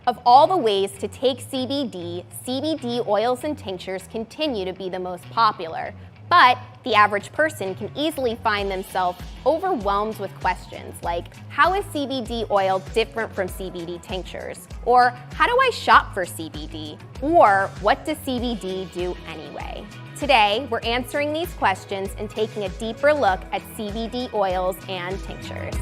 Of all the ways to take CBD, CBD oils and tinctures continue to be the most popular, but the average person can easily find themselves overwhelmed with questions like, how is CBD oil different from CBD tinctures? Or how do I shop for CBD? Or what does CBD do anyway? Today, we're answering these questions and taking a deeper look at CBD oils and tinctures.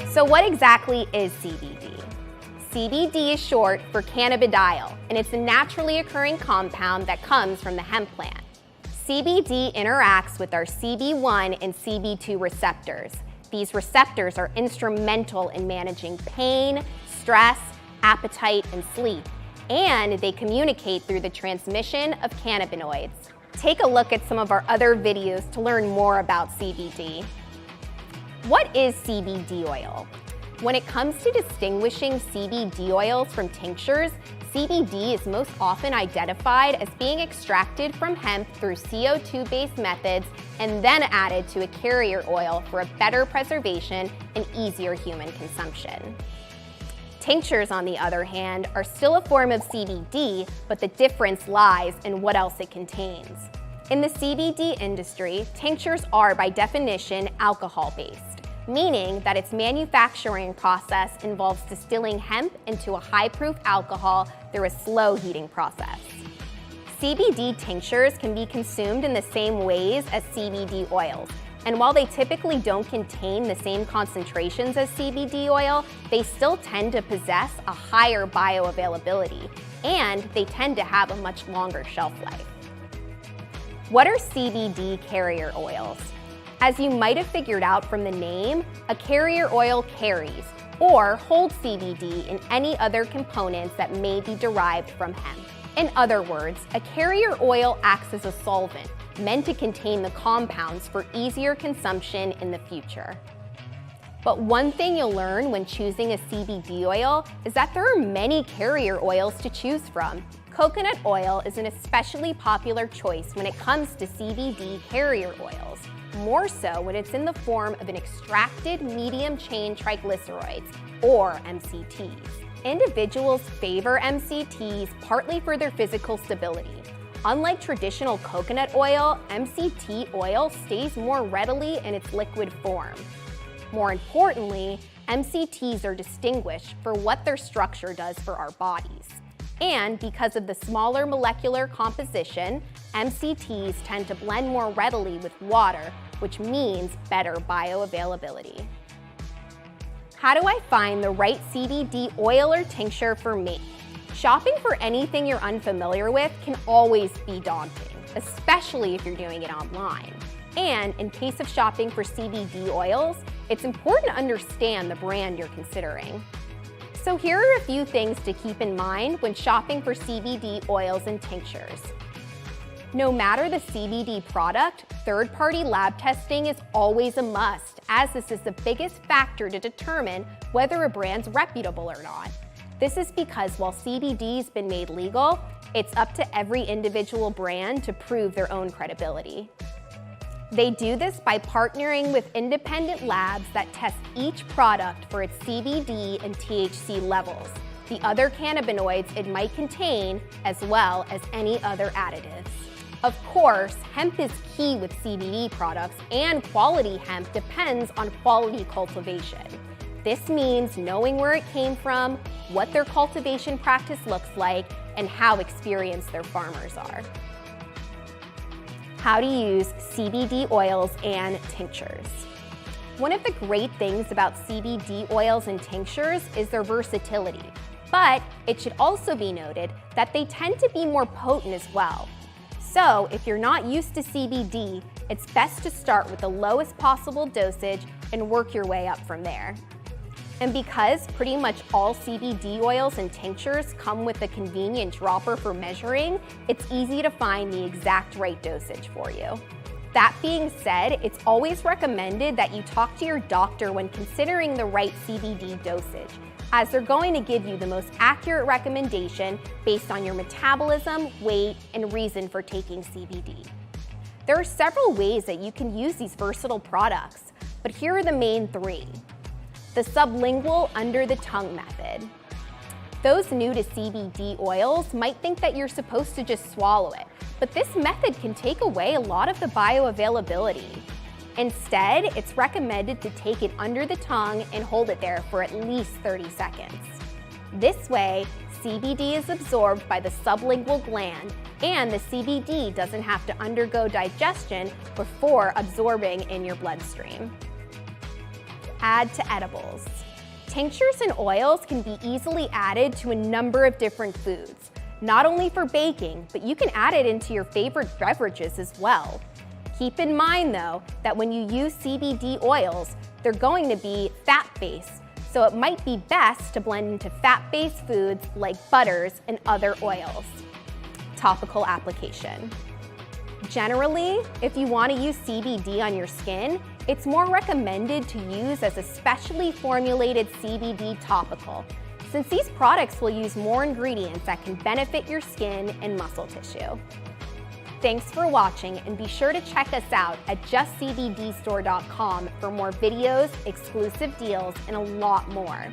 So what exactly is CBD? CBD is short for cannabidiol, and it's a naturally occurring compound that comes from the hemp plant. CBD interacts with our CB1 and CB2 receptors. These receptors are instrumental in managing pain, stress, appetite, and sleep, and they communicate through the transmission of cannabinoids. Take a look at some of our other videos to learn more about CBD. What is CBD oil? When it comes to distinguishing CBD oils from tinctures, CBD is most often identified as being extracted from hemp through CO2-based methods and then added to a carrier oil for a better preservation and easier human consumption. Tinctures, on the other hand, are still a form of CBD, but the difference lies in what else it contains. In the CBD industry, tinctures are by definition alcohol-based, meaning that its manufacturing process involves distilling hemp into a high-proof alcohol through a slow heating process. CBD tinctures can be consumed in the same ways as CBD oils, and while they typically don't contain the same concentrations as CBD oil, they still tend to possess a higher bioavailability, and they tend to have a much longer shelf life. What are CBD carrier oils? As you might have figured out from the name, a carrier oil carries or holds CBD and any other components that may be derived from hemp. In other words, a carrier oil acts as a solvent, meant to contain the compounds for easier consumption in the future. But one thing you'll learn when choosing a CBD oil is that there are many carrier oils to choose from. Coconut oil is an especially popular choice when it comes to CBD carrier oils, more so when it's in the form of an extracted medium-chain triglycerides, or MCTs. Individuals favor MCTs partly for their physical stability. Unlike traditional coconut oil, MCT oil stays more readily in its liquid form. More importantly, MCTs are distinguished for what their structure does for our bodies. And because of the smaller molecular composition, MCTs tend to blend more readily with water, which means better bioavailability. How do I find the right CBD oil or tincture for me? Shopping for anything you're unfamiliar with can always be daunting, especially if you're doing it online. And in case of shopping for CBD oils, it's important to understand the brand you're considering. So here are a few things to keep in mind when shopping for CBD oils and tinctures. No matter the CBD product, third-party lab testing is always a must, as this is the biggest factor to determine whether a brand's reputable or not. This is because while CBD's been made legal, it's up to every individual brand to prove their own credibility. They do this by partnering with independent labs that test each product for its CBD and THC levels, the other cannabinoids it might contain, as well as any other additives. Of course, hemp is key with CBD products, and quality hemp depends on quality cultivation. This means knowing where it came from, what their cultivation practice looks like, and how experienced their farmers are. How to use CBD oils and tinctures. One of the great things about CBD oils and tinctures is their versatility, but it should also be noted that they tend to be more potent as well. So if you're not used to CBD, it's best to start with the lowest possible dosage and work your way up from there. And because pretty much all CBD oils and tinctures come with a convenient dropper for measuring, it's easy to find the exact right dosage for you. That being said, it's always recommended that you talk to your doctor when considering the right CBD dosage, as they're going to give you the most accurate recommendation based on your metabolism, weight, and reason for taking CBD. There are several ways that you can use these versatile products, but here are the main three. The sublingual under the tongue method. Those new to CBD oils might think that you're supposed to just swallow it, but this method can take away a lot of the bioavailability. Instead, it's recommended to take it under the tongue and hold it there for at least 30 seconds. This way, CBD is absorbed by the sublingual gland, and the CBD doesn't have to undergo digestion before absorbing in your bloodstream. Add to edibles. Tinctures and oils can be easily added to a number of different foods, not only for baking, but you can add it into your favorite beverages as well. Keep in mind though, that when you use CBD oils, they're going to be fat-based, so it might be best to blend into fat-based foods like butters and other oils. Topical application. Generally, if you want to use CBD on your skin, it's more recommended to use as a specially formulated CBD topical, since these products will use more ingredients that can benefit your skin and muscle tissue. Thanks for watching, and be sure to check us out at JustCBDstore.com for more videos, exclusive deals, and a lot more.